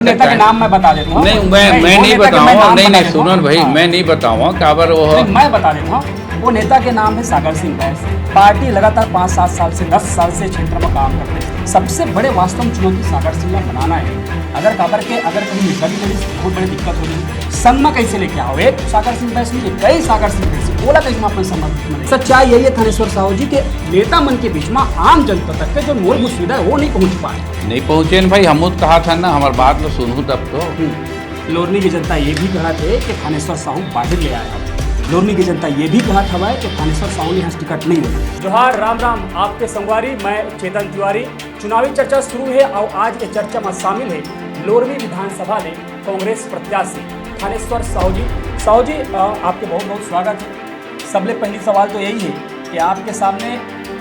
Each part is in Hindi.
नेता के नाम मैं बता देता हूँ। नहीं मैं नहीं बताऊँगा। नहीं सुनो भाई, मैं नहीं बताऊँगा काबर वो मैं बता देता हूँ। वो नेता के नाम है सागर सिंह बैस। पार्टी लगातार 5-7 साल से 10 साल से क्षेत्र में काम करते हैं। सबसे बड़े वास्तव में चुनौती सागर सिंह का बनाना है। अगर काबर के अगर कहीं निकल गई बहुत बड़ी दिक्कत होगी। संग में कैसे लेके आओ? एक सागर सिंह बैस नहीं, कई सागर सिंह बैस बोला कैसे अपन समझ। सच्चाई यही है थानेश्वर साहू जी के नेता मन के बीच में आम जनता तक के जो मूलभूत सुविधा है वो नहीं पहुँच पाए। नहीं पहुँचे भाई, हम कहा था ना, हमारी बात में सुनूँ तब तो। लोरनी की जनता ये भी कहा थे कि थानेश्वर साहू बाहर ले आया। लोरनी की जनता ये भी कहा था कि थानेश्वर साहू ने यहाँ टिकट नहीं मिला। जोहार राम राम आपके संगवारी, मैं चेतन तिवारी। चुनावी चर्चा शुरू है और आज ये चर्चा में शामिल है लोरनी विधानसभा में कांग्रेस प्रत्याशी थानेश्वर साहू जी। साहू जी आपके बहुत बहुत स्वागत है। सबसे पहली सवाल तो यही है कि आपके सामने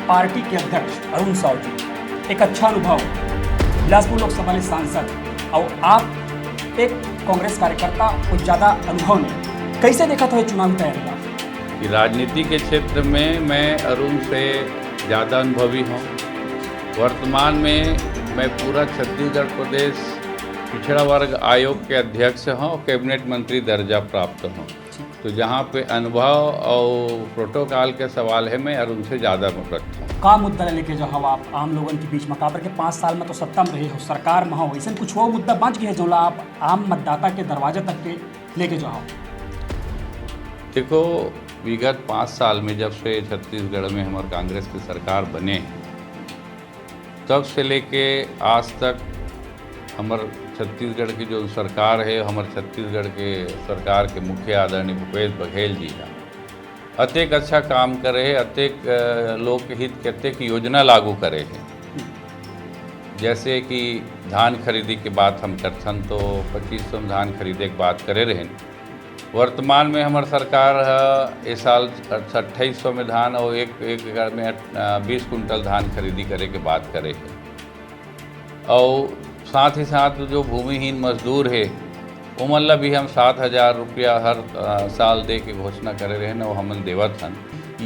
पार्टी के अध्यक्ष अरुण साहू जी, एक अच्छा अनुभव, बिलासपुर लोकसभा के सांसद, और आप एक कांग्रेस कार्यकर्ता कुछ ज़्यादा अनुभव नहीं, कैसे देखा था ये चुनावी तैयारी? राजनीति के क्षेत्र में मैं अरुण से ज़्यादा अनुभवी हूँ। वर्तमान में मैं पूरा छत्तीसगढ़ प्रदेश पिछड़ा वर्ग आयोग के अध्यक्ष हूँ, कैबिनेट मंत्री दर्जा प्राप्त हूँ। तो जहाँ पे अनुभव और प्रोटोकॉल के सवाल है, मैं अरुण से ज़्यादा रखता हूँ। का मुद्दा लेके जो हवा आप आम लोगों के बीच में काबर के 5 साल में तो सत्ता में रहे हो, सरकार में हो, ऐसा कुछ वो मुद्दा बच गया जो आप आम मतदाता के दरवाजे तक के लेके जाओ? देखो, विगत 5 साल में जब से छत्तीसगढ़ में हमारे कांग्रेस की सरकार बने, तब से लेके आज तक हमारे छत्तीसगढ़ की जो सरकार है, हमारे छत्तीसगढ़ के सरकार के मुख्य आदरणीय भूपेश बघेल जी का अत्येक अच्छा काम करे है, अत्येक लोक हित के अत्येक योजना लागू करे हैं। जैसे कि धान खरीदी की बात हम करथन तो 2500 में धान खरीदे की बात करे रहे। वर्तमान में हमार सरकार इस साल 2800 में धान और एक एकड़ में 20 कुंटल धान खरीदी करे के बात करे है। और साथ ही साथ जो भूमिहीन मजदूर है उमन ला भी हम 7000 रुपया हर साल दे के घोषणा करे रहे न, वो हमन देवत हन।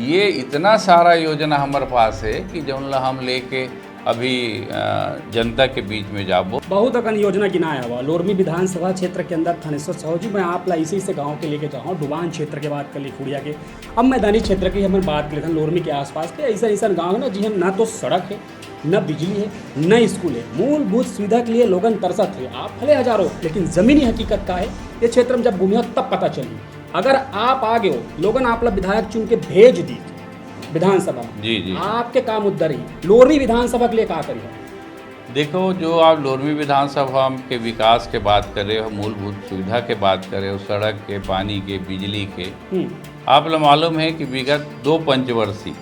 ये इतना सारा योजना हमारे पास है कि जौन ला हम लेके अभी जनता के बीच में जाबो। बहुत अकन योजना गिनाया हुआ लोरमी विधानसभा क्षेत्र के अंदर थानेश्वर साहू जी, मैं आप ला इसी से गांव के लेके जाऊँ। डुबान क्षेत्र के बात कर ली, खुड़िया के, अब मैदानी क्षेत्र की हम बात कर लेते हैं। लोरमी के आसपास के ऐसा ऐसा गाँव है ना जी, हम ना तो सड़क है, न बिजली है, न स्कूल है। मूलभूत सुविधा के लिए लोगन तरसत है। आप भले हजारों, लेकिन ज़मीनी हकीकत का है ये क्षेत्र में जब घूमे हो तब पता चली। अगर आप आगे हो, लोगन आप ला विधायक चुन के भेज दी विधानसभा, जी आपके काम उधर ही। लोरमी विधानसभा के लिए क्या करिए? देखो, जो आप लोरमी विधानसभा के विकास के बात कर रहे हो, मूलभूत सुविधा के बात कर रहे हो, सड़क के, पानी के, बिजली के, आप लोग मालूम है कि विगत 2 पंचवर्षीय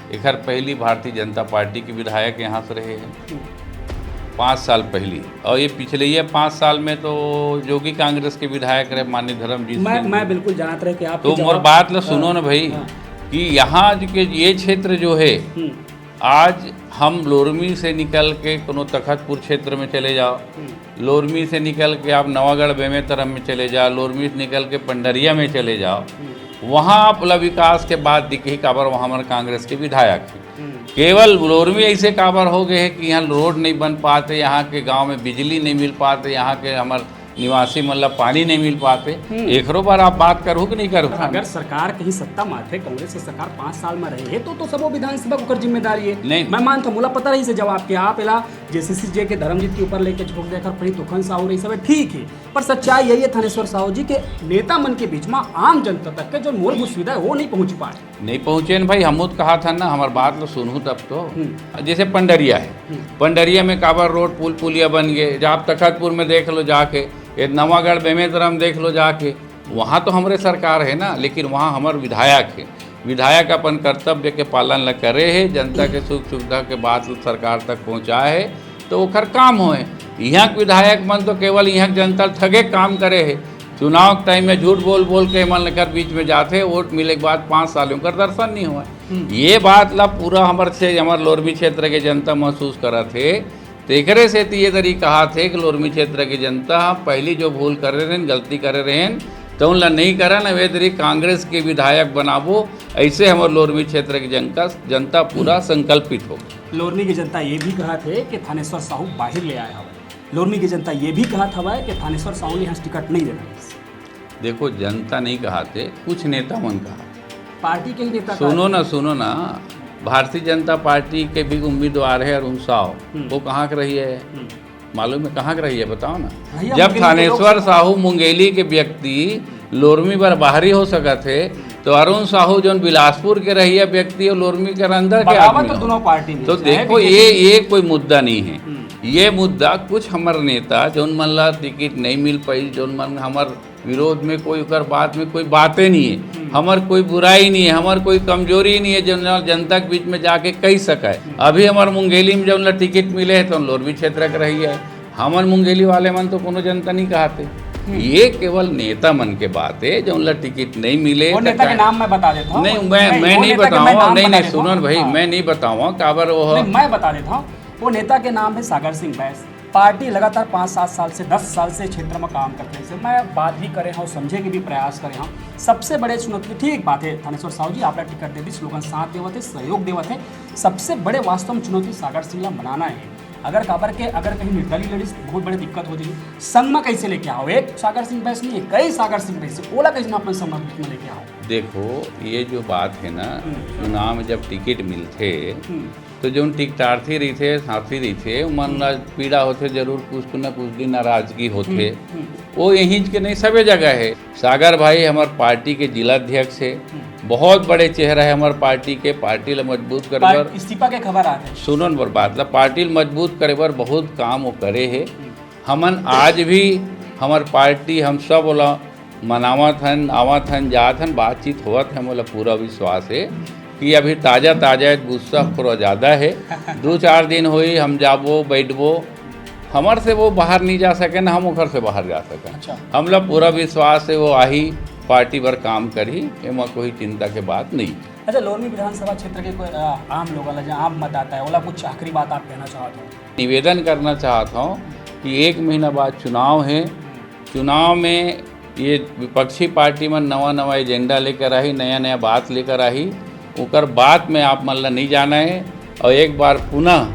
एक पहली भारतीय जनता पार्टी के विधायक यहाँ से रहे हैं 5 साल पहली, और ये पिछले ये 5 साल में तो जोगी कांग्रेस के विधायक रहे माननीय धर्मजीत सिंह। मैं बिल्कुल जानत रहे कि आप तो मोर बात लो सुनो ना भाई, कि यहाँ के ये क्षेत्र जो है, आज हम लोरमी से निकल के कोनो तखतपुर क्षेत्र में चले जाओ, लोरमी से निकल के आप नवागढ़ बेमेतरम में चले जाओ, लोरमी से निकल के पंडरिया में चले जाओ, वहाँ आप विकास के बाद दिखे काबर वहाँ हमारे कांग्रेस के विधायक हैं। केवल लोरमी ऐसे काबर हो गए हैं कि यहाँ रोड नहीं बन पाते, यहाँ के गांव में बिजली नहीं मिल पाते, यहाँ के हमारे निवासी मतलब पानी नहीं मिल पाते। एक बार आप बात करो कि नहीं करो? अगर सरकार कहीं सत्ता माथे, कांग्रेस की सरकार 5 साल में रही है तो सब विधानसभा को जिम्मेदारी है। नहीं, मैं मानता मुला पता रही से जवाब के आप इला जेसीसी के धर्मजीत के ऊपर लेके छोड़ देकर पड़ी तोखन साहू रही सब ठीक है, पर सच्चाई यही है थानेश्वर साहू जी के नेता मन के बीच में आम जनता तक के जो मूलभूत सुविधा है वो नहीं पहुँच पाए। नहीं पहुँचे भाई, हम कहा था ना, हमारी बात लो सुनूँ तब तो। जैसे पंडरिया है, पंडरिया में काबर रोड पुल पुलिया बन गए। जब आप तखतपुर में देख लो जाके, ये नवागढ़ बेमेतरम देख लो जाके, वहाँ तो हमारे सरकार है ना, लेकिन वहाँ हमारे विधायक है। विधायक अपन कर्तव्य के पालन करे है, जनता के सुख सुविधा के बात सरकार तक पहुँचाए है, तो ओकर काम होए। यहाँ के विधायक मन तो केवल यहाँ जनता ठगे काम करे है। चुनाव के टाइम में झूठ बोल बोल के मन लेकर बीच में जाते, वोट मिले के बाद 5 सालों का दर्शन नहीं हुआ। ये बात ला पूरा हमारे लोरमी क्षेत्र के जनता महसूस करा थे। तो एक से ये तरी कहा थे कि लोरमी क्षेत्र की जनता पहली जो भूल कर रहे हैं, गलती कर रहे हैं, तो उनला नहीं करा ना, वे तरी कांग्रेस के विधायक बनाबो। ऐसे हमारे लोरमी क्षेत्र की जनता पूरा संकल्पित हो। लोरमी की जनता ये भी कहा थे कि थानेश्वर साहू बाहर ले आया हो। लोरमी की जनता ये भी कहा था कि थानेश्वर साहू ने यहाँ टिकट नहीं देना। देखो जनता नहीं कहा थे, कुछ नेता मन कहा। पार्टी के ही नेता सुनो ना, भारतीय जनता पार्टी के भी उम्मीदवार है अरुण साहू, वो कहाँ के रही है मालूम है? कहाँ के रही है बताओ ना। जब थानेश्वर साहू मुंगेली के व्यक्ति लोरमी पर बाहरी हो सका थे, तो अरुण साहू जो बिलासपुर के रही है व्यक्ति और लोरमी के अंदर के आदमी तो दोनों पार्टी में तो देखो ये कोई मुद्दा नहीं है। ये मुद्दा कुछ हमारे नेता जौन मन ला टिकट नहीं मिल पाई, जौन मन हमार विरोध में कोई उकर बात में कोई बातें नहीं है, हमार कोई बुराई नहीं है, हमार कोई कमजोरी नहीं है जो जनता के बीच में जाके कह सका है। अभी हमार मुंगेली में जौन ला टिकट मिले है तो लोरमी क्षेत्र के रही है, हमार मुंगेली वाले मन तो कोनो जनता नहीं कहते। ये केवल नेता मन के बात है जो उनला टिकट नहीं मिले। वो नेता के नाम मैं बता देता हूँ। नहीं मैं नहीं बताऊंगा, नहीं सुनो भाई, मैं नहीं बताऊंगा काबर वो मैं बता देता हूँ। वो नेता के नाम है सागर सिंह बैस। पार्टी लगातार 5-7 साल से 10 साल से क्षेत्र में काम करते हैं। मैं बात भी करे हूँ, समझे के भी प्रयास करे हूँ। सबसे बड़े चुनौती ठीक बात है थानेश्वर साहू जी आपने टिकट दे दी, स्लोगन साथ देवत है, सहयोग देवत है। सबसे बड़े वास्तव में चुनौती सागर सिंह ला बनाना है। अगर कहीं निर्दलीय लड़ी बहुत बड़ी दिक्कत हो जाएगी। संग में कैसे लेके आओ? एक सागर सिंह बैस नहीं है, कई सागर सिंह बैस, ओला कैसे ना अपन संग में लेके आओ? देखो ये जो बात है ना, चुनाव में जब टिकट मिलते तो जो टिकटार्थी रही थे, साथी रही थे, मन पीड़ा होते जरूर कुछ न कुछ दिन नाराजगी होते। वो यहीं के नहीं सभी जगह है। सागर भाई हमारे पार्टी के जिलाध्यक्ष है, बहुत बड़े चेहरा है हमारे पार्टी के। पार्टी ला मजबूत करे इस्तीफा के खबर आते सुनो न बात ला, पार्टी मजबूत करे बर बहुत काम वो करे है। हमन आज भी हमार पार्टी हम सब बोला मनावत हन, आवत हन, जात हन, बातचीत होवत है। मोला पूरा विश्वास है कि अभी ताज़ा गुस्सा थोड़ा ज़्यादा है। 2-4 दिन हुई हम जाबो बैठबो, हमार से वो बाहर नहीं जा सके ना हम घर से बाहर जा सकें। अच्छा। हमला पूरा विश्वास है वो आही पार्टी पर काम करी, एमा कोई चिंता के बात नहीं। अच्छा, लोरमी विधानसभा क्षेत्र के कोई आम लोग आम मतदाता है, ओला कुछ आखिरी बात आप कहना चाहते हो? निवेदन करना चाहता हूँ कि 1 महीना बाद चुनाव है। चुनाव में ये विपक्षी पार्टी में नवा एजेंडा लेकर आई, नया बात लेकर आई, उकर बात में आप मतलब नहीं जाना है। और एक बार पुनः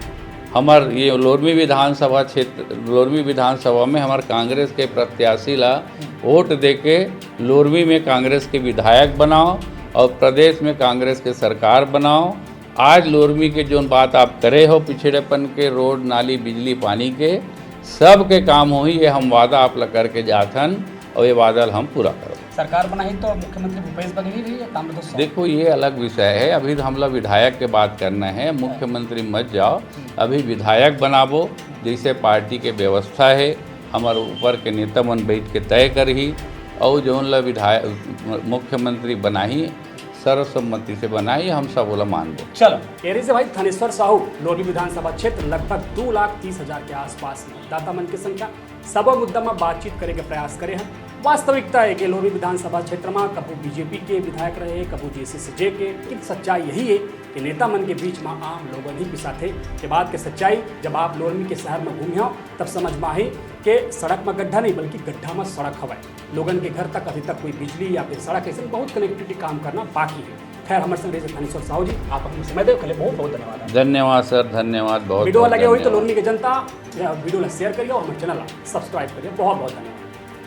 हमार ये लोरमी विधानसभा क्षेत्र, लोरमी विधानसभा में हमारे कांग्रेस के प्रत्याशी ला वोट देके लोरमी में कांग्रेस के विधायक बनाओ और प्रदेश में कांग्रेस के सरकार बनाओ। आज लोरमी के जो बात आप करे हो पिछड़ेपन के, रोड नाली बिजली पानी के, सब के काम हो ही, ये हम वादा आप ला करके जाथन और ये वादा हम पूरा करो। सरकार बनाई तो मुख्यमंत्री भूपेश बघेल ही रही। देखो ये अलग विषय है, अभी हम लोग विधायक के बात करना है, मुख्यमंत्री मत जाओ, अभी विधायक बनाबो। जैसे पार्टी के व्यवस्था है हमारे ऊपर के नेता मन बैठ के तय करही, और जो विधायक मुख्यमंत्री बनाही सर्वसम्मति से बनाई, हम सब बोला मान दो। चलो एरी से भाई थानेश्वर साहू लोरमी विधानसभा क्षेत्र लगभग 2,30,000 के आसपास मतदाता मन की संख्या सब मुद्दा में बातचीत करे के प्रयास करे हैं। वास्तविकता है कि लोरमी विधानसभा क्षेत्र में कबू बीजेपी के विधायक रहे, कबू जेसीसीजे के, लेकिन सच्चाई यही है कि नेता मन के बीच में आम लोगों ही पिसा थे। के बाद के सच्चाई जब आप लोरमी के शहर में घूमे हो तब समझ में आई कि सड़क में गड्ढा नहीं बल्कि गड्ढा में सड़क हवा। लोगन के घर तक अभी तक कोई बिजली या फिर सड़क ऐसे बहुत कनेक्टिविटी काम करना बाकी है। खैर हमारे संग थानेश्वर साहू जी आप अपने समय दे खले बहुत बहुत धन्यवाद। धन्यवाद सर, धन्यवाद। बहुत वीडियो लगे हुई तो लोरमी की जनता वीडियो शेयर करिए और हमारे चैनल सब्सक्राइब करिए। बहुत बहुत धन्यवाद।